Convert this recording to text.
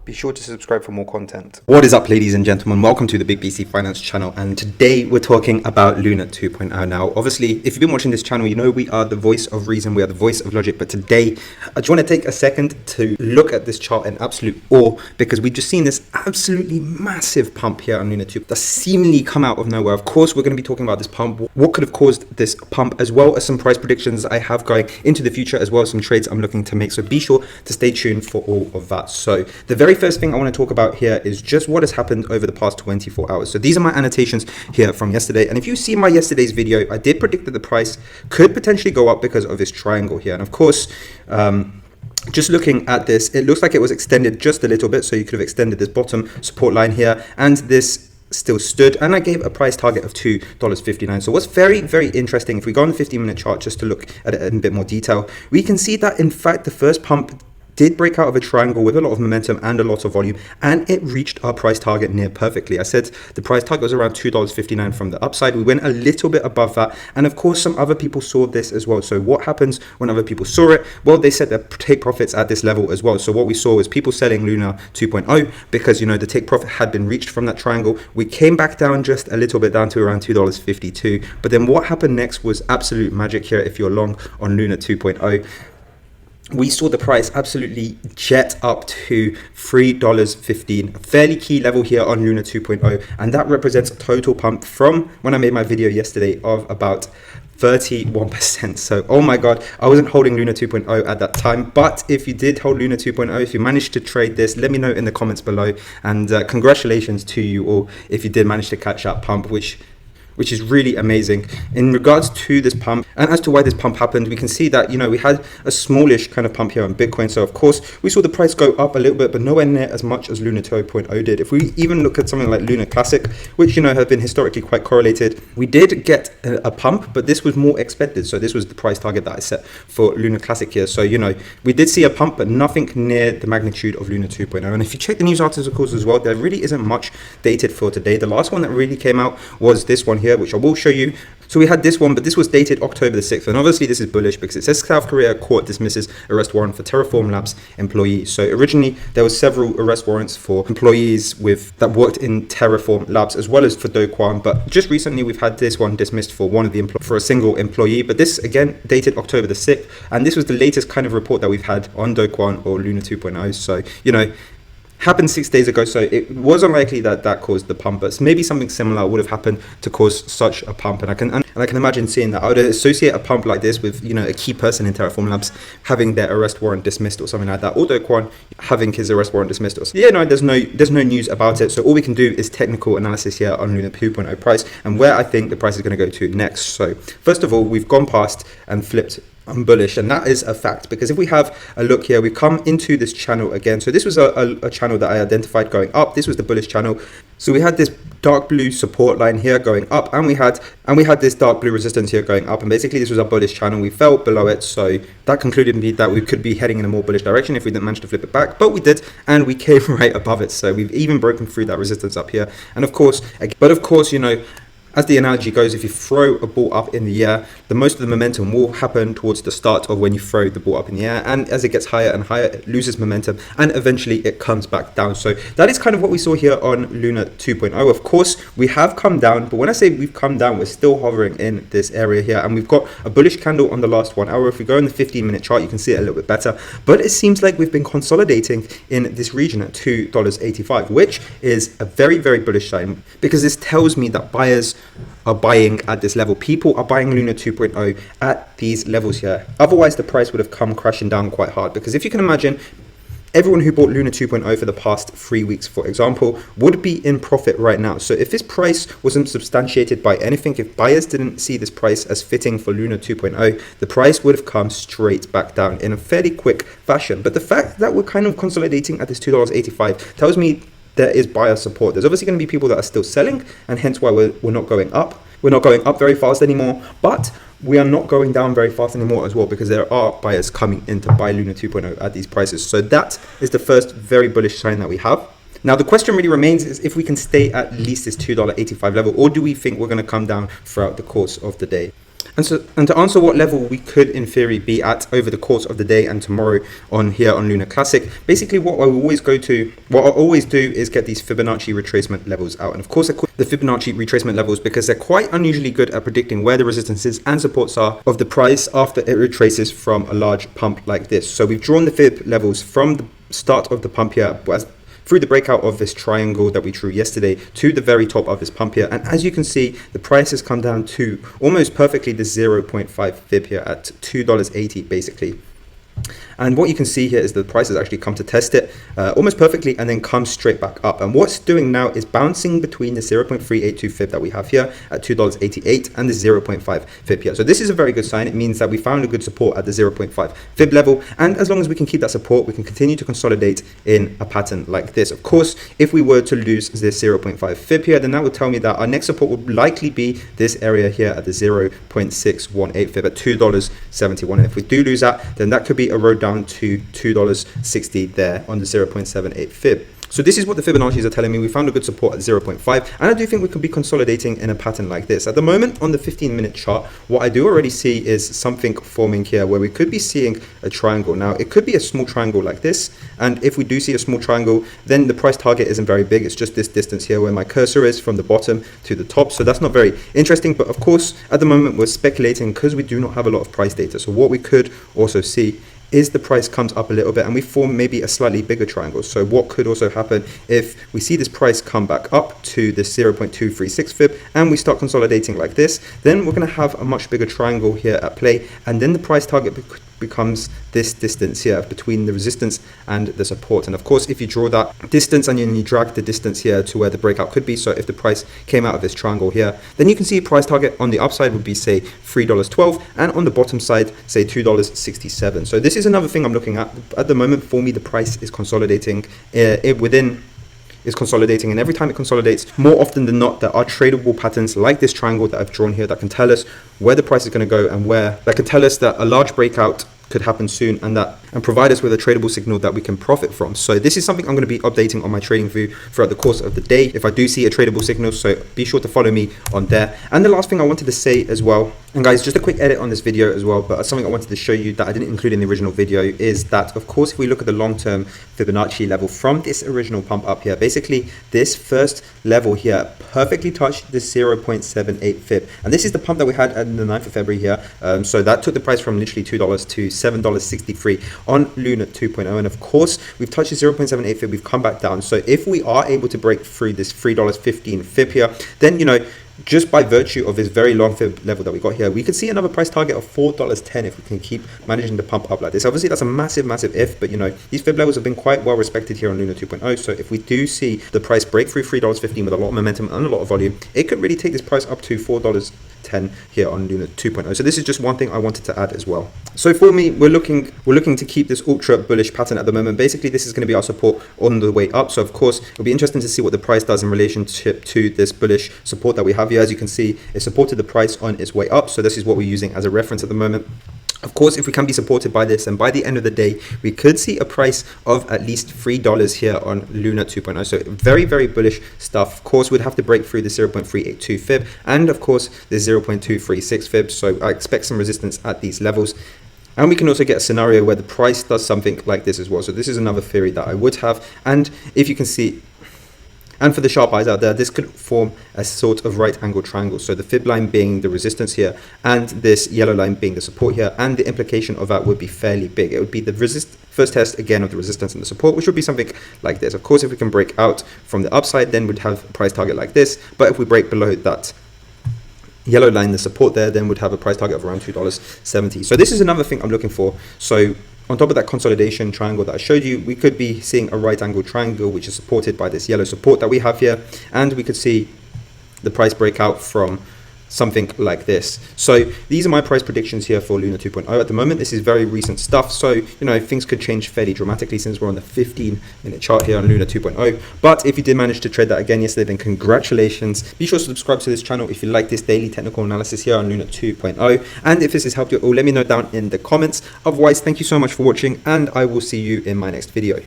Be sure to subscribe for more content. What is up, ladies and gentlemen? Welcome to the BigBC Finance Channel, and today we're talking about Luna 2.0. Now, obviously, if you've been watching this channel, you know we are the voice of reason, we are the voice of logic, but today I just want to take a second to look at this chart in absolute awe, because we've just seen this absolutely massive pump here on Luna 2 that's seemingly come out of nowhere. Of course, we're going to be talking about this pump, what could have caused this pump, as well as some price predictions I have going into the future, as well as some trades I'm looking to make, so be sure to stay tuned for all of that. So the very first thing I want to talk about here is just what has happened over the past 24 hours. So these are my annotations here from yesterday, and if you see my yesterday's video, I did predict that the price could potentially go up because of this triangle here. And of course, just looking at this, it looks like it was extended just a little bit, so you could have extended this bottom support line here, and this still stood, and I gave a price target of $2.59. So what's very, very interesting, if we go on the 15-minute chart just to look at it in a bit more detail, we can see that in fact the first pump did break out of a triangle with a lot of momentum and a lot of volume, and it reached our price target near perfectly. I said the price target was around $2.59 from the upside. We went a little bit above that, and of course some other people saw this as well. So what happens when other people saw it? Well, they said that take profits at this level as well. So what we saw was people selling Luna 2.0 because, you know, the take profit had been reached from that triangle. We came back down just a little bit, down to around $2.52, but then what happened next was absolute magic here if you're long on Luna 2.0. We saw the price absolutely jet up to $3.15, a fairly key level here on Luna 2.0, and that represents a total pump from when I made my video yesterday of about 31%. So, oh my god, I wasn't holding Luna 2.0 at that time, but if you did hold Luna 2.0, if you managed to trade this, let me know in the comments below, and congratulations to you all if you did manage to catch that pump, which is really amazing. In regards to this pump, and as to why this pump happened, we can see that, you know, we had a smallish kind of pump here on Bitcoin. So of course we saw the price go up a little bit, but nowhere near as much as Luna 2.0 did. If we even look at something like Luna Classic, which, you know, have been historically quite correlated, we did get a pump, but this was more expected. So this was the price target that I set for Luna Classic here. So, you know, we did see a pump, but nothing near the magnitude of Luna 2.0. And if you check the news articles as well, there really isn't much dated for today. The last one that really came out was this one here, which I will show you. So we had this one, but this was dated October the 6th, and obviously this is bullish because it says South Korea court dismisses arrest warrant for Terra Labs employees. So originally there were several arrest warrants for employees that worked in Terra Labs, as well as for Do Kwon, but just recently we've had this one dismissed for for a single employee. But this again dated October the 6th, and this was the latest kind of report that we've had on Do Kwon or Luna 2.0. So, you know, happened 6 days ago, so it was unlikely that that caused the pump, but maybe something similar would have happened to cause such a pump. And I can imagine seeing that. I would associate a pump like this with, you know, a key person in Terra Labs having their arrest warrant dismissed or something like that, or Do Kwon having his arrest warrant dismissed or something. Yeah, no, there's no news about it. So all we can do is technical analysis here on Luna 2.0 price and where I think the price is going to go to next. So first of all, we've gone past and flipped bullish, and that is a fact, because if we have a look here, we've come into this channel again. So this was a channel that I identified going up. This was the bullish channel. So we had this dark blue support line here going up, and we had this dark blue resistance here going up, and basically this was a bullish channel. We fell below it, so that concluded me that we could be heading in a more bullish direction if we didn't manage to flip it back, but we did, and we came right above it. So we've even broken through that resistance up here. And of course, you know, as the analogy goes, if you throw a ball up in the air, the most of the momentum will happen towards the start of when you throw the ball up in the air, and as it gets higher and higher, it loses momentum, and eventually it comes back down. So that is kind of what we saw here on Luna 2.0. Of course, we have come down, but when I say we've come down, we're still hovering in this area here, and we've got a bullish candle on the last 1 hour. If we go in the 15-minute chart, you can see it a little bit better, but it seems like we've been consolidating in this region at $2.85, which is a very, very bullish sign, because this tells me that buyers are buying at this level. People are buying Luna 2.0 at these levels here. Otherwise, the price would have come crashing down quite hard, because if you can imagine, everyone who bought Luna 2.0 for the past 3 weeks, for example, would be in profit right now. So if this price wasn't substantiated by anything, if buyers didn't see this price as fitting for Luna 2.0, the price would have come straight back down in a fairly quick fashion. But the fact that we're kind of consolidating at this $2.85 tells me there is buyer support. There's obviously going to be people that are still selling, and hence why we're not going up. We're not going up very fast anymore, but we are not going down very fast anymore as well, because there are buyers coming in to buy Luna 2.0 at these prices. So that is the first very bullish sign that we have. Now, the question really remains is if we can stay at least this $2.85 level, or do we think we're going to come down throughout the course of the day? And to answer what level we could in theory be at over the course of the day and tomorrow on here on Luna Classic, basically what I always do is get these Fibonacci retracement levels out. And of course, the Fibonacci retracement levels, because they're quite unusually good at predicting where the resistances and supports are of the price after it retraces from a large pump like this. So we've drawn the Fib levels from the start of the pump here through the breakout of this triangle that we drew yesterday to the very top of this pump here. And as you can see, the price has come down to almost perfectly the 0.5 fib here at $2.80 basically. And what you can see here is the price has actually come to test it almost perfectly and then come straight back up. And what's doing now is bouncing between the 0.382 fib that we have here at $2.88 and the 0.5 fib here. So this is a very good sign. It means that we found a good support at the 0.5 fib level. And as long as we can keep that support, we can continue to consolidate in a pattern like this. Of course, if we were to lose this 0.5 fib here, then that would tell me that our next support would likely be this area here at the 0.618 fib at $2.71. And if we do lose that, then that could be a road down to $2.60 there on the 0.78 fib. So this is what the Fibonacci's are telling me. We found a good support at 0.5, and I do think we could be consolidating in a pattern like this. At the moment on the 15-minute chart, what I do already see is something forming here where we could be seeing a triangle. Now it could be a small triangle like this, and if we do see a small triangle, then the price target isn't very big. It's just this distance here where my cursor is from the bottom to the top. So that's not very interesting, but of course at the moment we're speculating because we do not have a lot of price data. So what we could also see is the price comes up a little bit and we form maybe a slightly bigger triangle. So what could also happen if we see this price come back up to the 0.236 fib and we start consolidating like this, then we're going to have a much bigger triangle here at play, and then the price target becomes this distance here between the resistance and the support. And of course, if you draw that distance and you drag the distance here to where the breakout could be, so if the price came out of this triangle here, then you can see a price target on the upside would be say $3.12 and on the bottom side say $2.67. So this is another thing I'm looking at the moment. For me, the price is consolidating and every time it consolidates, more often than not, there are tradable patterns like this triangle that I've drawn here that can tell us where the price is going to go and that can tell us that a large breakout could happen soon and provide us with a tradable signal that we can profit from. So this is something I'm going to be updating on my trading view throughout the course of the day if I do see a tradable signal, so be sure to follow me on there. And the last thing I wanted to say as well, and guys, just a quick edit on this video as well, but something I wanted to show you that I didn't include in the original video is that, of course, if we look at the long-term Fibonacci level from this original pump up here, basically this first level here perfectly touched the 0.78 fib, and this is the pump that we had on the 9th of February here. So that took the price from literally $2 to $7.63 on Luna 2.0, and of course we've touched the 0.78 fib, we've come back down. So if we are able to break through this $3.15 fib here, then just by virtue of this very long fib level that we got here, we could see another price target of $4.10 if we can keep managing to pump up like this. Obviously that's a massive if, but these fib levels have been quite well respected here on Luna 2.0. So if we do see the price break through $3.15 with a lot of momentum and a lot of volume, it could really take this price up to $4.10 here on Luna 2.0. So this is just one thing I wanted to add as well. So for me, we're looking to keep this ultra bullish pattern at the moment. Basically, this is going to be our support on the way up. So of course, it'll be interesting to see what the price does in relationship to this bullish support that we have here. As you can see, it supported the price on its way up. So this is what we're using as a reference at the moment. Of course, if we can be supported by this, and by the end of the day, we could see a price of at least $3 here on Luna 2.0. So very, very bullish stuff. Of course, we'd have to break through the 0.382 fib and of course the 0.236 fib. So I expect some resistance at these levels. And we can also get a scenario where the price does something like this as well. So this is another theory that I would have. And if you can see, and for the sharp eyes out there, this could form a sort of right angle triangle. So the fib line being the resistance here and this yellow line being the support here. And the implication of that would be fairly big. It would be the first test again of the resistance and the support, which would be something like this. Of course, if we can break out from the upside, then we'd have a price target like this. But if we break below that yellow line, the support there, then would have a price target of around $2.70. So this is another thing I'm looking for. So on top of that consolidation triangle that I showed you, we could be seeing a right angle triangle, which is supported by this yellow support that we have here. And we could see the price breakout from something like this. So these are my price predictions here for Luna 2.0. At the moment, this is very recent stuff. So, things could change fairly dramatically since we're on the 15-minute chart here on Luna 2.0. But if you did manage to trade that again yesterday, then congratulations. Be sure to subscribe to this channel if you like this daily technical analysis here on Luna 2.0. And if this has helped you at all, let me know down in the comments. Otherwise, thank you so much for watching, and I will see you in my next video.